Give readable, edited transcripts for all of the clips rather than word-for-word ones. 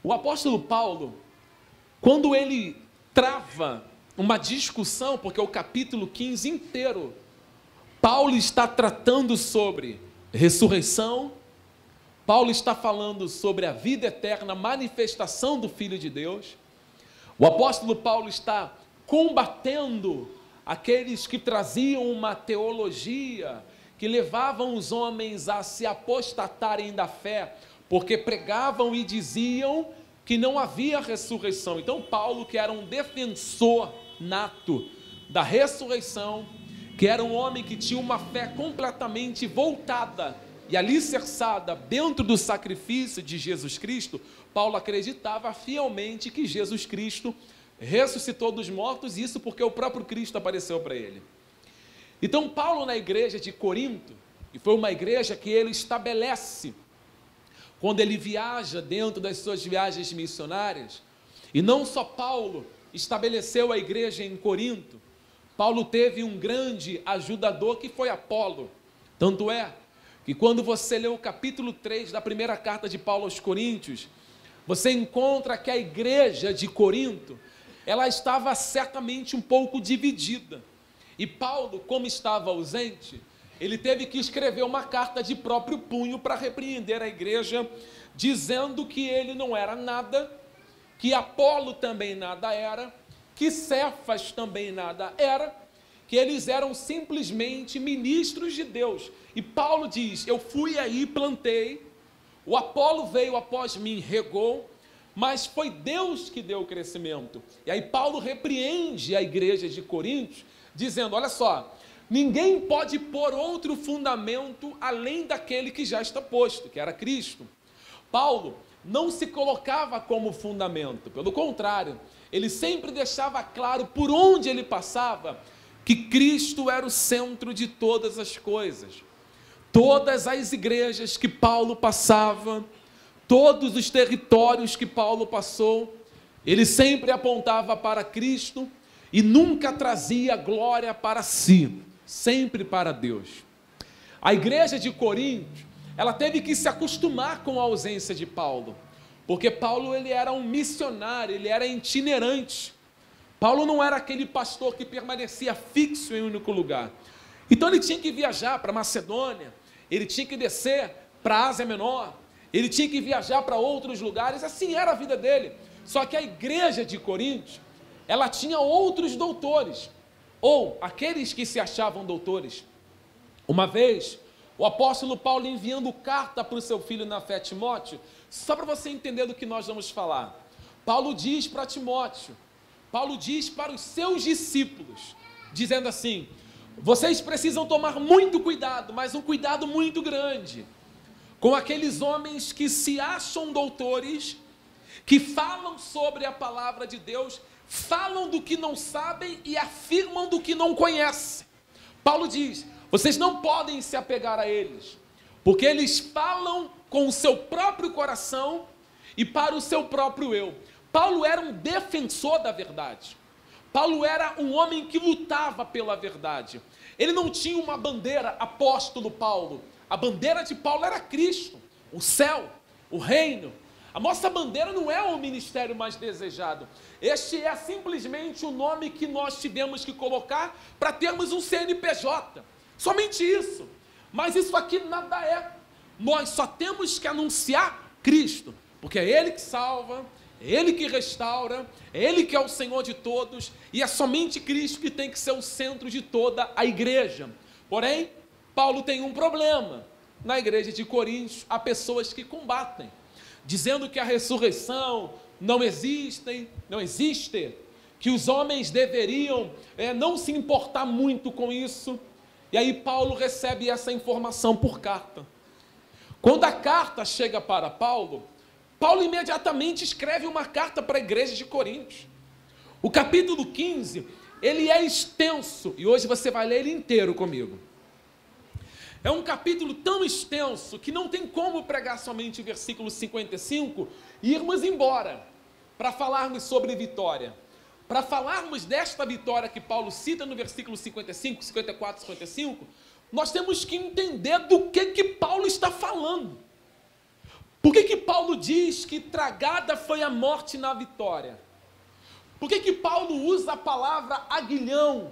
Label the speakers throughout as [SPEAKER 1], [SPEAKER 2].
[SPEAKER 1] O apóstolo Paulo, quando ele trava uma discussão, porque o capítulo 15 inteiro, Paulo está tratando sobre ressurreição, Paulo está falando sobre a vida eterna, manifestação do Filho de Deus. O apóstolo Paulo está combatendo aqueles que traziam uma teologia que levavam os homens a se apostatarem da fé, porque pregavam e diziam que não havia ressurreição. Então Paulo, que era um defensor nato da ressurreição, que era um homem que tinha uma fé completamente voltada e alicerçada dentro do sacrifício de Jesus Cristo, Paulo acreditava fielmente que Jesus Cristo ressuscitou dos mortos, isso porque o próprio Cristo apareceu para ele. Então Paulo, na igreja de Corinto, e foi uma igreja que ele estabelece quando ele viaja dentro das suas viagens missionárias, e não só Paulo estabeleceu a igreja em Corinto, Paulo teve um grande ajudador que foi Apolo. Tanto é que quando você lê o capítulo 3 da primeira carta de Paulo aos Coríntios, você encontra que a igreja de Corinto, ela estava certamente um pouco dividida. E Paulo, como estava ausente, ele teve que escrever uma carta de próprio punho para repreender a igreja, dizendo que ele não era nada, que Apolo também nada era, que Cefas também nada era, que eles eram simplesmente ministros de Deus. E Paulo diz: eu fui aí, plantei, o Apolo veio após mim, regou, mas foi Deus que deu o crescimento. E aí Paulo repreende a igreja de Corinto, dizendo: olha só, ninguém pode pôr outro fundamento além daquele que já está posto, que era Cristo. Paulo não se colocava como fundamento, pelo contrário, ele sempre deixava claro por onde ele passava que Cristo era o centro de todas as coisas. Todas as igrejas que Paulo passava, todos os territórios que Paulo passou, ele sempre apontava para Cristo e nunca trazia glória para si, sempre para Deus. A igreja de Corinto, ela teve que se acostumar com a ausência de Paulo, porque Paulo, ele era um missionário, ele era itinerante. Paulo não era aquele pastor que permanecia fixo em um único lugar. Então ele tinha que viajar para Macedônia, ele tinha que descer para a Ásia Menor, ele tinha que viajar para outros lugares, assim era a vida dele. Só que a igreja de Corinto, ela tinha outros doutores, ou aqueles que se achavam doutores. Uma vez, o apóstolo Paulo, enviando carta para o seu filho na fé, Timóteo, só para você entender do que nós vamos falar, Paulo diz para Timóteo, Paulo diz para os seus discípulos, dizendo assim: vocês precisam tomar muito cuidado, mas um cuidado muito grande, com aqueles homens que se acham doutores, que falam sobre a palavra de Deus, falam do que não sabem e afirmam do que não conhecem. Paulo diz: vocês não podem se apegar a eles, porque eles falam com o seu próprio coração e para o seu próprio eu. Paulo era um defensor da verdade. Paulo era um homem que lutava pela verdade. Ele não tinha uma bandeira, apóstolo Paulo. A bandeira de Paulo era Cristo, o céu, o reino. A nossa bandeira não é o ministério mais desejado. Este é simplesmente o nome que nós tivemos que colocar para termos um CNPJ. Somente isso. Mas isso aqui nada é. Nós só temos que anunciar Cristo, porque é Ele que salva, é Ele que restaura, é Ele que é o Senhor de todos, e é somente Cristo que tem que ser o centro de toda a igreja. Porém, Paulo tem um problema. Na igreja de Corinto, há pessoas que combatem, dizendo que a ressurreição não existe, que os homens deveriam não se importar muito com isso. E aí Paulo recebe essa informação por carta. Quando a carta chega para Paulo, Paulo imediatamente escreve uma carta para a igreja de Corinto. O capítulo 15, ele é extenso, e hoje você vai ler ele inteiro comigo. É um capítulo tão extenso que não tem como pregar somente o versículo 55 e irmos embora para falarmos sobre vitória. Para falarmos desta vitória que Paulo cita no versículo 55, 54, 55, nós temos que entender do que Paulo está falando. Por que Paulo diz que tragada foi a morte na vitória? Por que Paulo usa a palavra aguilhão?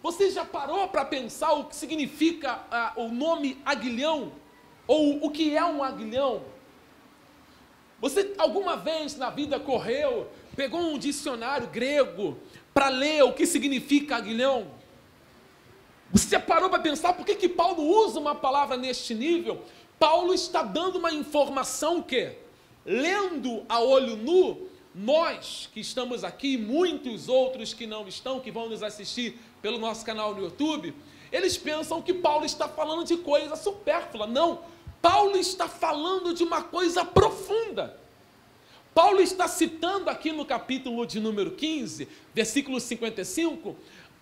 [SPEAKER 1] Você já parou para pensar o que significa o nome aguilhão? Ou o que é um aguilhão? Você alguma vez na vida correu, pegou um dicionário grego para ler o que significa aguilhão? Você já parou para pensar por que Paulo usa uma palavra neste nível? Paulo está dando uma informação que, lendo a olho nu, nós que estamos aqui, muitos outros que não estão, que vão nos assistir pelo nosso canal no YouTube, eles pensam que Paulo está falando de coisa supérflua. Não, Paulo está falando de uma coisa profunda. Paulo está citando aqui no capítulo de número 15, versículo 55,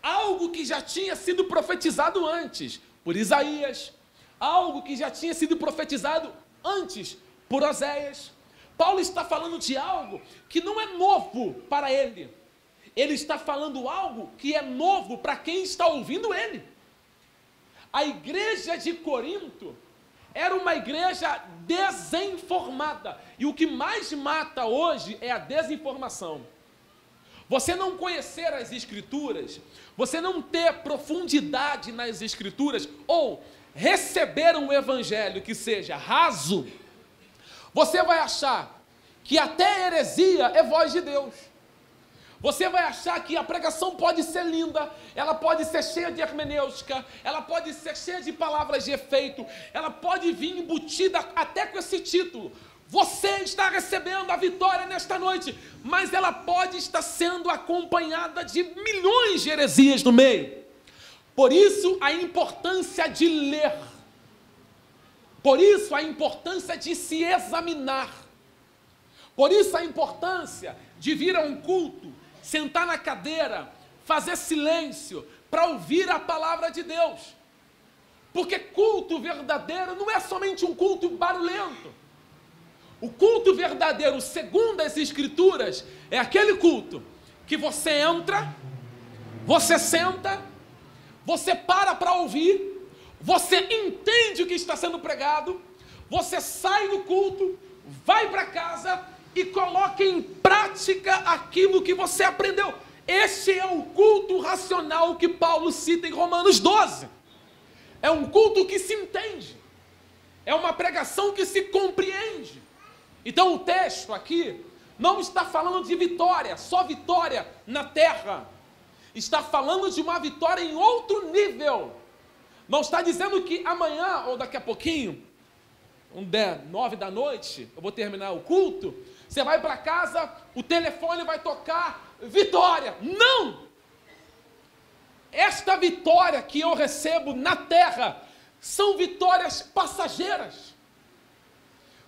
[SPEAKER 1] algo que já tinha sido profetizado antes por Isaías, algo que já tinha sido profetizado antes por Oséias. Paulo está falando de algo que não é novo para ele. Ele está falando algo que é novo para quem está ouvindo ele. A igreja de Corinto era uma igreja desinformada. E o que mais mata hoje é a desinformação. Você não conhecer as Escrituras, você não ter profundidade nas Escrituras, ou receber um evangelho que seja raso, você vai achar que até a heresia é voz de Deus. Você vai achar que a pregação pode ser linda, ela pode ser cheia de hermenêutica, ela pode ser cheia de palavras de efeito, ela pode vir embutida até com esse título. Você está recebendo a vitória nesta noite, mas ela pode estar sendo acompanhada de milhões de heresias no meio. Por isso a importância de ler, por isso a importância de se examinar, por isso a importância de vir a um culto, sentar na cadeira, fazer silêncio, para ouvir a palavra de Deus. Porque culto verdadeiro não é somente um culto barulhento. O culto verdadeiro, segundo as Escrituras, é aquele culto que você entra, você senta, você para ouvir, você entende o que está sendo pregado, você sai do culto, vai para casa e coloca em prática aquilo que você aprendeu. Este é o culto racional que Paulo cita em Romanos 12. É um culto que se entende. É uma pregação que se compreende. Então o texto aqui não está falando de vitória, só vitória na terra. Está falando de uma vitória em outro nível. Não está dizendo que amanhã ou daqui a pouquinho, 9 da noite, eu vou terminar o culto, você vai para casa, o telefone vai tocar, vitória. Não! Esta vitória que eu recebo na terra são vitórias passageiras.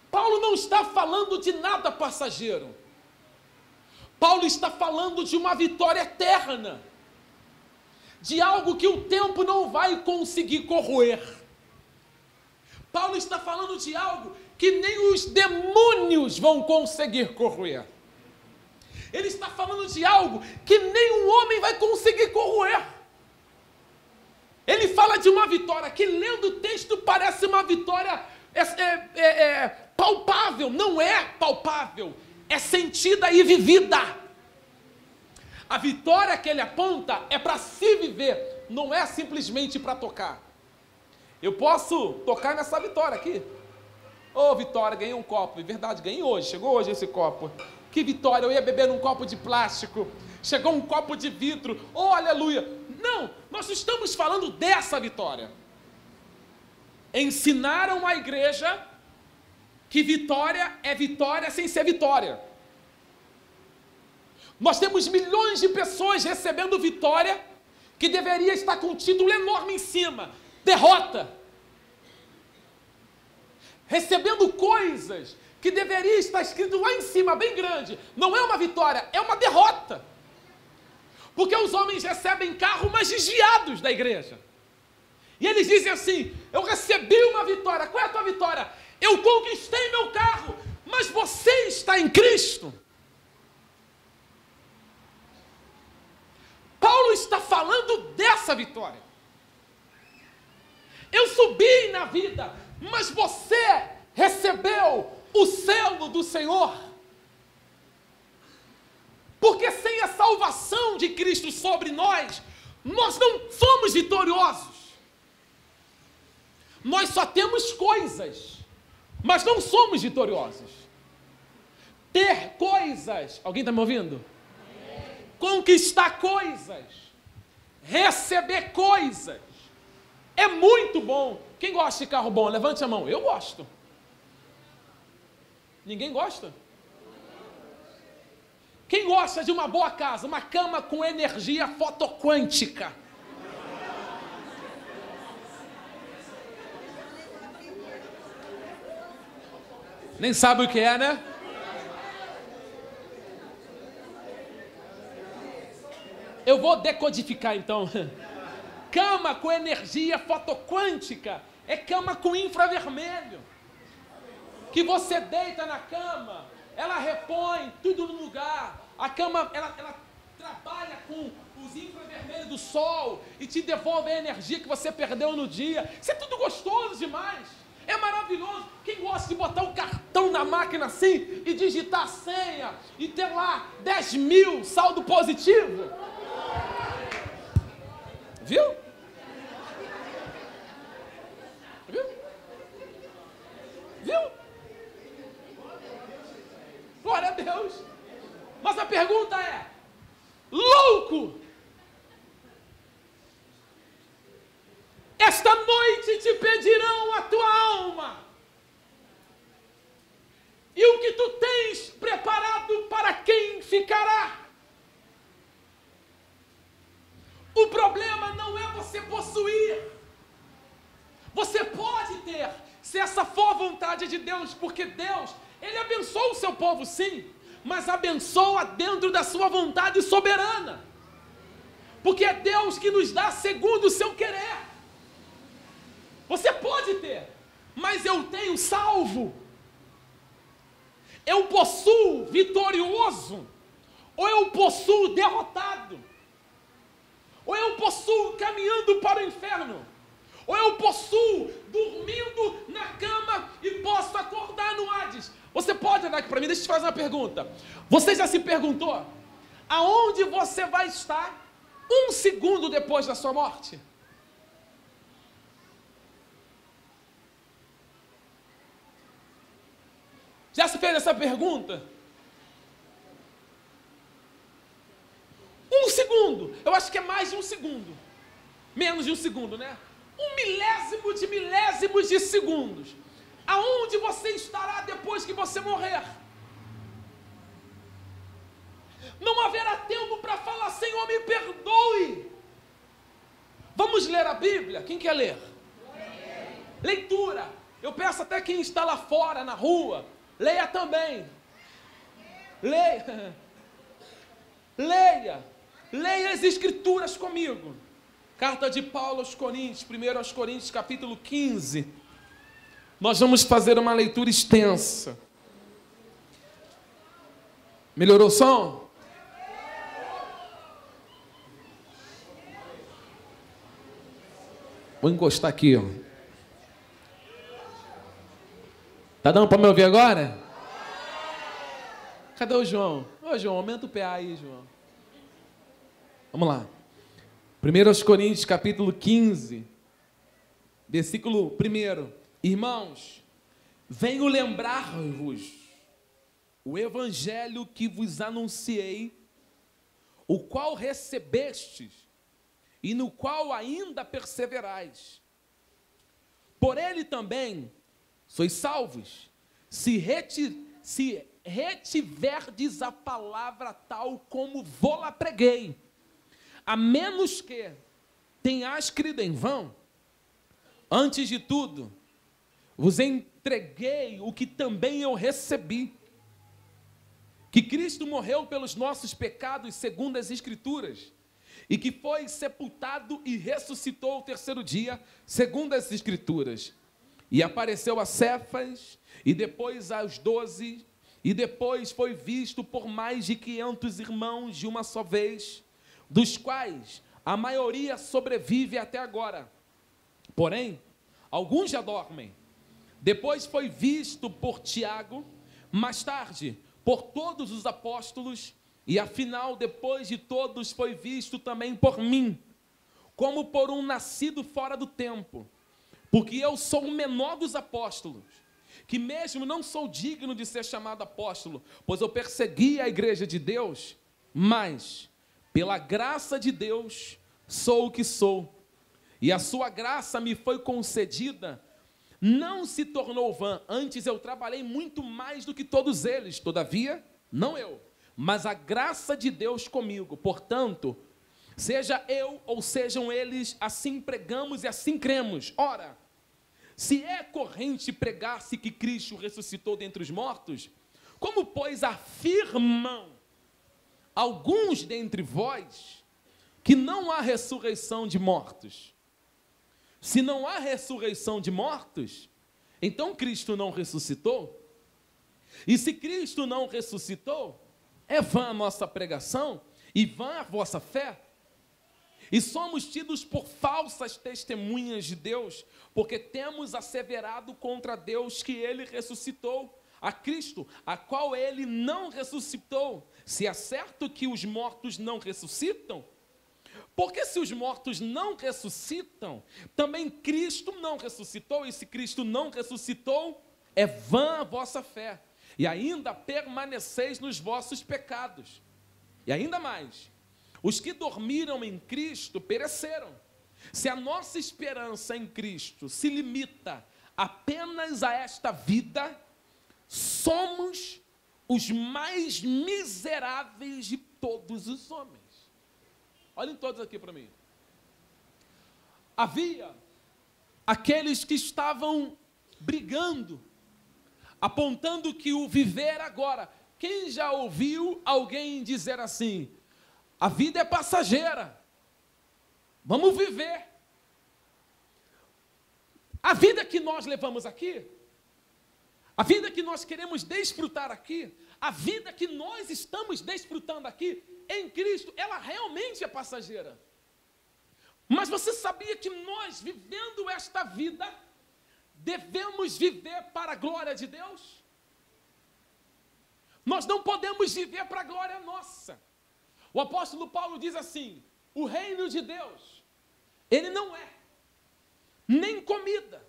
[SPEAKER 1] Paulo não está falando de nada passageiro. Paulo está falando de uma vitória eterna, de algo que o tempo não vai conseguir corroer. Paulo está falando de algo que nem os demônios vão conseguir corroer. Ele está falando de algo que nem um homem vai conseguir corroer. Ele fala de uma vitória que, lendo o texto, parece uma vitória palpável. Não é palpável, é sentida e vivida. A vitória que ele aponta é para se viver, não é simplesmente para tocar. Eu posso tocar nessa vitória aqui. Ô, Vitória, ganhei um copo. É verdade, ganhei hoje. Chegou hoje esse copo. Que vitória, eu ia beber num copo de plástico. Chegou um copo de vidro. Oh, aleluia. Não, nós estamos falando dessa vitória. Ensinaram a igreja que vitória é vitória sem ser vitória. Nós temos milhões de pessoas recebendo vitória que deveria estar com um título enorme em cima. Derrota. Recebendo coisas que deveria estar escrito lá em cima, bem grande. Não é uma vitória, é uma derrota. Porque os homens recebem carro, mas desviados da igreja. E eles dizem assim, eu recebi uma vitória. Qual é a tua vitória? Eu conquistei meu carro, mas você está em Cristo. Paulo está falando dessa vitória. Eu subi na vida, mas você recebeu o selo do Senhor. Porque sem a salvação de Cristo sobre nós, nós não somos vitoriosos. Nós só temos coisas, mas não somos vitoriosos. Ter coisas, alguém está me ouvindo? Conquistar coisas, receber coisas, é muito bom. Quem gosta de carro bom? Levante a mão. Eu gosto. Ninguém gosta? Quem gosta de uma boa casa, uma cama com energia fotoquântica? Nem sabe o que é, né? Eu vou decodificar então. Cama com energia fotoquântica é cama com infravermelho. Que você deita na cama, ela repõe tudo no lugar. A cama, ela trabalha com os infravermelhos do sol e te devolve a energia que você perdeu no dia. Isso é tudo gostoso demais. É maravilhoso. Quem gosta de botar o cartão na máquina assim e digitar a senha e ter lá 10 mil saldo positivo? Viu? Viu? Viu? Glória a Deus. Mas a pergunta é: louco, esta noite te pedirão a tua alma, e o que tu tens preparado para quem ficará? O problema não é você possuir. Você pode ter, se essa for a vontade de Deus, porque Deus, Ele abençoa o seu povo sim, mas abençoa dentro da sua vontade soberana, porque é Deus que nos dá segundo o seu querer. Você pode ter, mas eu tenho salvo, eu possuo vitorioso, ou eu possuo derrotado, ou eu possuo caminhando para o inferno, ou eu possuo dormindo na cama e posso acordar no Hades. Você pode olhar aqui para mim, deixa eu te fazer uma pergunta. Você já se perguntou aonde você vai estar 1 segundo depois da sua morte? Já se fez essa pergunta? 1 segundo, eu acho que é mais de 1 segundo, menos de 1 segundo, né? 1 milésimo de milésimos de segundos. Aonde você estará depois que você morrer? Não haverá tempo para falar: Senhor, me perdoe. Vamos ler a Bíblia? Quem quer ler? Leitura. Eu peço até quem está lá fora, na rua, leia também. Leia. Leia. Leia as Escrituras comigo. Carta de Paulo aos Coríntios, 1 aos Coríntios, capítulo 15. Nós vamos fazer uma leitura extensa. Melhorou o som? Vou encostar aqui, ó. Tá dando para me ouvir agora? Cadê o João? Ô, João, aumenta o PA aí, João. Vamos lá. 1 aos Coríntios, capítulo 15, versículo 1. Irmãos, venho lembrar-vos o evangelho que vos anunciei, o qual recebestes e no qual ainda perseverais. Por ele também sois salvos, se retiverdes a palavra tal como vou-la preguei, a menos que tenhas crido em vão. Antes de tudo, vos entreguei o que também eu recebi, que Cristo morreu pelos nossos pecados segundo as Escrituras, e que foi sepultado e ressuscitou ao terceiro dia, segundo as Escrituras, e apareceu a Cefas, e depois aos 12, e depois foi visto por mais de 500 irmãos de uma só vez, dos quais a maioria sobrevive até agora. Porém, alguns já dormem. depois foi visto por Tiago, mais tarde por todos os apóstolos, e afinal, depois de todos, foi visto também por mim, como por um nascido fora do tempo, porque eu sou o menor dos apóstolos, que mesmo não sou digno de ser chamado apóstolo, pois eu persegui a igreja de Deus, mas, pela graça de Deus, sou o que sou, e a sua graça me foi concedida, não se tornou vã, antes eu trabalhei muito mais do que todos eles, todavia, não eu, mas a graça de Deus comigo. Portanto, seja eu ou sejam eles, assim pregamos e assim cremos. Ora, se é corrente pregar-se que Cristo ressuscitou dentre os mortos, como, pois, afirmam alguns dentre vós que não há ressurreição de mortos? Se não há ressurreição de mortos, então Cristo não ressuscitou? E se Cristo não ressuscitou, é vã a nossa pregação e vã a vossa fé? E somos tidos por falsas testemunhas de Deus, porque temos asseverado contra Deus que Ele ressuscitou a Cristo, a qual Ele não ressuscitou. Se é certo que os mortos não ressuscitam, porque se os mortos não ressuscitam, também Cristo não ressuscitou, e se Cristo não ressuscitou, é vã a vossa fé, e ainda permaneceis nos vossos pecados. E ainda mais, os que dormiram em Cristo pereceram. Se a nossa esperança em Cristo se limita apenas a esta vida, somos os mais miseráveis de todos os homens. Olhem todos aqui para mim. Havia aqueles que estavam brigando, apontando que o viver agora. Quem já ouviu alguém dizer assim: a vida é passageira, vamos viver. A vida que nós levamos aqui, a vida que nós queremos desfrutar aqui, a vida que nós estamos desfrutando aqui em Cristo, ela realmente é passageira. Mas você sabia que nós, vivendo esta vida, devemos viver para a glória de Deus? Nós não podemos viver para a glória nossa. O apóstolo Paulo diz assim: o reino de Deus, ele não é nem comida,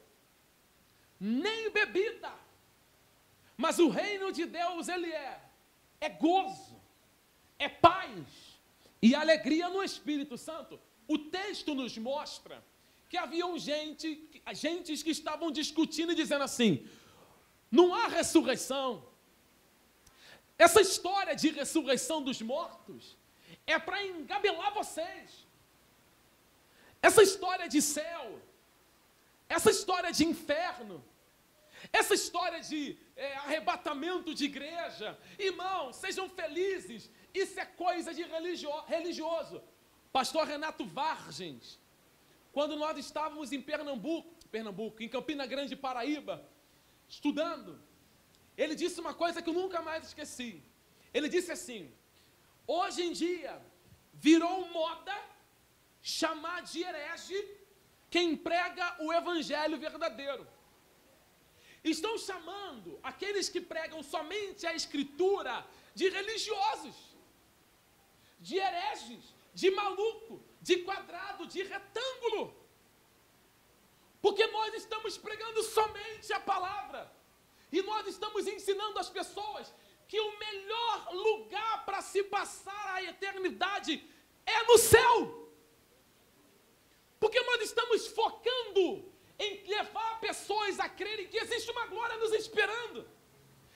[SPEAKER 1] nem bebida, mas o reino de Deus, ele é gozo, é paz e alegria no Espírito Santo. O texto nos mostra que haviam gentes que estavam discutindo e dizendo assim: não há ressurreição. Essa história de ressurreição dos mortos é para engabelar vocês. Essa história de céu, essa história de inferno, essa história de arrebatamento de igreja, irmãos, sejam felizes, isso é coisa de religioso. Pastor Renato Vargens, quando nós estávamos em Pernambuco, em Campina Grande, Paraíba, estudando, ele disse uma coisa que eu nunca mais esqueci. Ele disse assim: hoje em dia virou moda chamar de herege quem prega o evangelho verdadeiro. Estão chamando aqueles que pregam somente a escritura de religiosos, de hereges, de maluco, de quadrado, de retângulo. Porque nós estamos pregando somente a palavra. E nós estamos ensinando às pessoas que o melhor lugar para se passar a eternidade é no céu. Porque nós estamos focando em levar pessoas a crerem que existe uma glória nos esperando.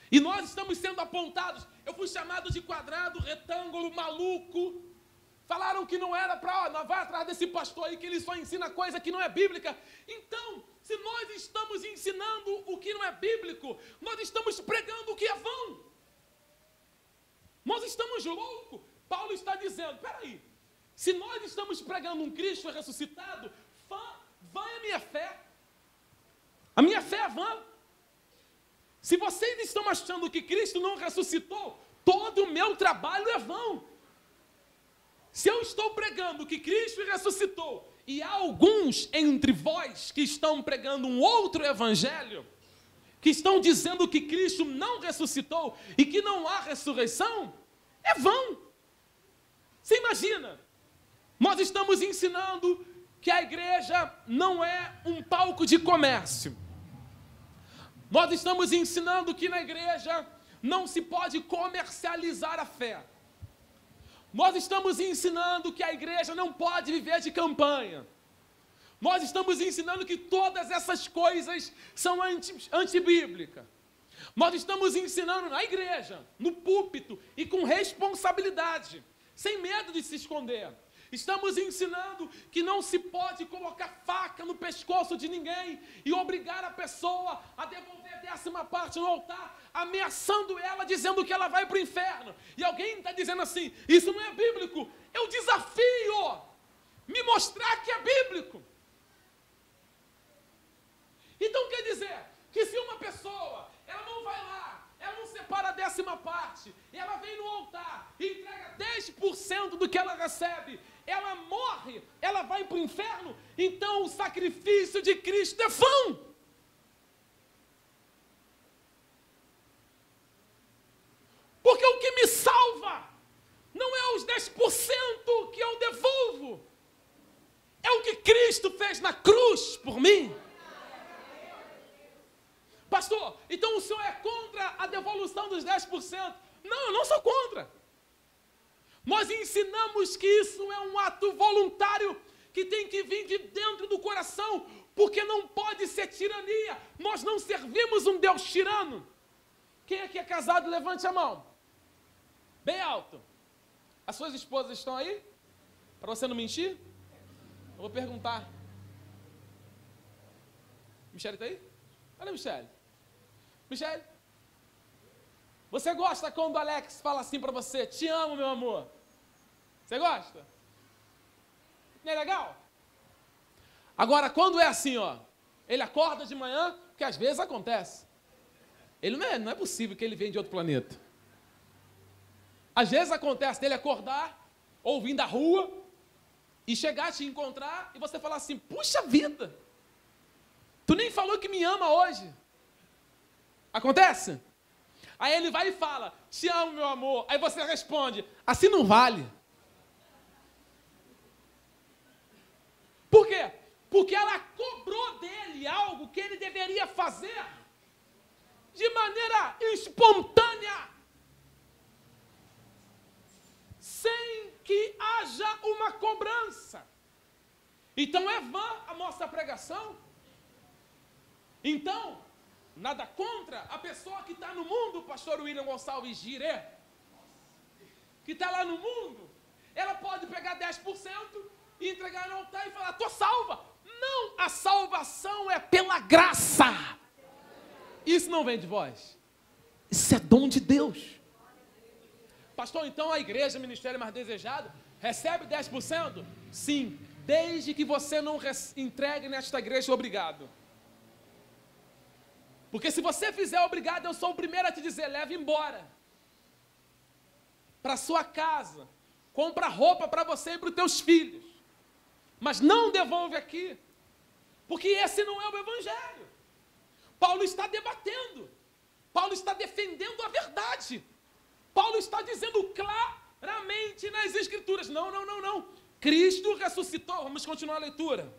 [SPEAKER 1] E nós estamos sendo apontados. Eu fui chamado de quadrado, retângulo, maluco. Falaram que não era para, nós vai atrás desse pastor aí que ele só ensina coisa que não é bíblica. Então, se nós estamos ensinando o que não é bíblico, nós estamos pregando o que é vão. Nós estamos loucos. Paulo está dizendo, peraí, se nós estamos pregando um Cristo ressuscitado, vã é a minha fé. A minha fé é vã. Se vocês estão achando que Cristo não ressuscitou, todo o meu trabalho é vão. Se eu estou pregando que Cristo ressuscitou, e há alguns entre vós que estão pregando um outro evangelho, que estão dizendo que Cristo não ressuscitou e que não há ressurreição, é vão. Você imagina, nós estamos ensinando que a igreja não é um palco de comércio. Nós estamos ensinando que na igreja não se pode comercializar a fé. Nós estamos ensinando que a igreja não pode viver de campanha. Nós estamos ensinando que todas essas coisas são antibíblicas. Nós estamos ensinando na igreja, no púlpito e com responsabilidade, sem medo de se esconder. Estamos ensinando que não se pode colocar faca no pescoço de ninguém e obrigar a pessoa a devolver a 10ª parte no altar, ameaçando ela, dizendo que ela vai para o inferno. E alguém está dizendo assim, isso não é bíblico. Eu desafio me mostrar que é bíblico. Então quer dizer que se uma pessoa, ela não vai lá, ela não separa a 10ª parte, ela vem no altar e entrega 10% do que ela recebe, ela morre, ela vai para o inferno, então o sacrifício de Cristo é vão. Porque o que me salva não é os 10% que eu devolvo, é o que Cristo fez na cruz por mim. Pastor, então o senhor é contra a devolução dos 10%? Não, eu não sou contra. Nós ensinamos que isso é um ato voluntário que tem que vir de dentro do coração, porque não pode ser tirania. Nós não servimos um Deus tirano. Quem aqui é casado, levante a mão. Bem alto. As suas esposas estão aí? Para você não mentir? Eu vou perguntar. Michele está aí? Olha, Michele. Michele, você gosta quando o Alex fala assim para você, te amo, meu amor? Você gosta? Não é legal? Agora, quando é assim, ó, ele acorda de manhã, porque às vezes acontece. Ele não é possível que ele venha de outro planeta. Às vezes acontece dele acordar, ou vir da rua, e chegar a te encontrar, e você falar assim, puxa vida, tu nem falou que me ama hoje. Acontece? Aí ele vai e fala, te amo, meu amor. Aí você responde, assim não vale. Por quê? Porque ela cobrou dele algo que ele deveria fazer de maneira espontânea, sem que haja uma cobrança. Então é vã a nossa pregação. Então, nada contra a pessoa que está no mundo, pastor William Gonçalves Girê, que está lá no mundo, ela pode pegar 10% e entregar no altar e falar, estou salva. Não, a salvação é pela graça. Isso não vem de vós. Isso é dom de Deus. Pastor, então a igreja, ministério mais desejado, recebe 10%? Sim, desde que você não entregue nesta igreja obrigado. Porque se você fizer obrigado, eu sou o primeiro a te dizer, leve embora. Para sua casa. Compra roupa para você e para os teus filhos. Mas não devolve aqui. Porque esse não é o evangelho. Paulo está debatendo. Paulo está defendendo a verdade. Paulo está dizendo claramente nas escrituras, não. Cristo ressuscitou. Vamos continuar a leitura.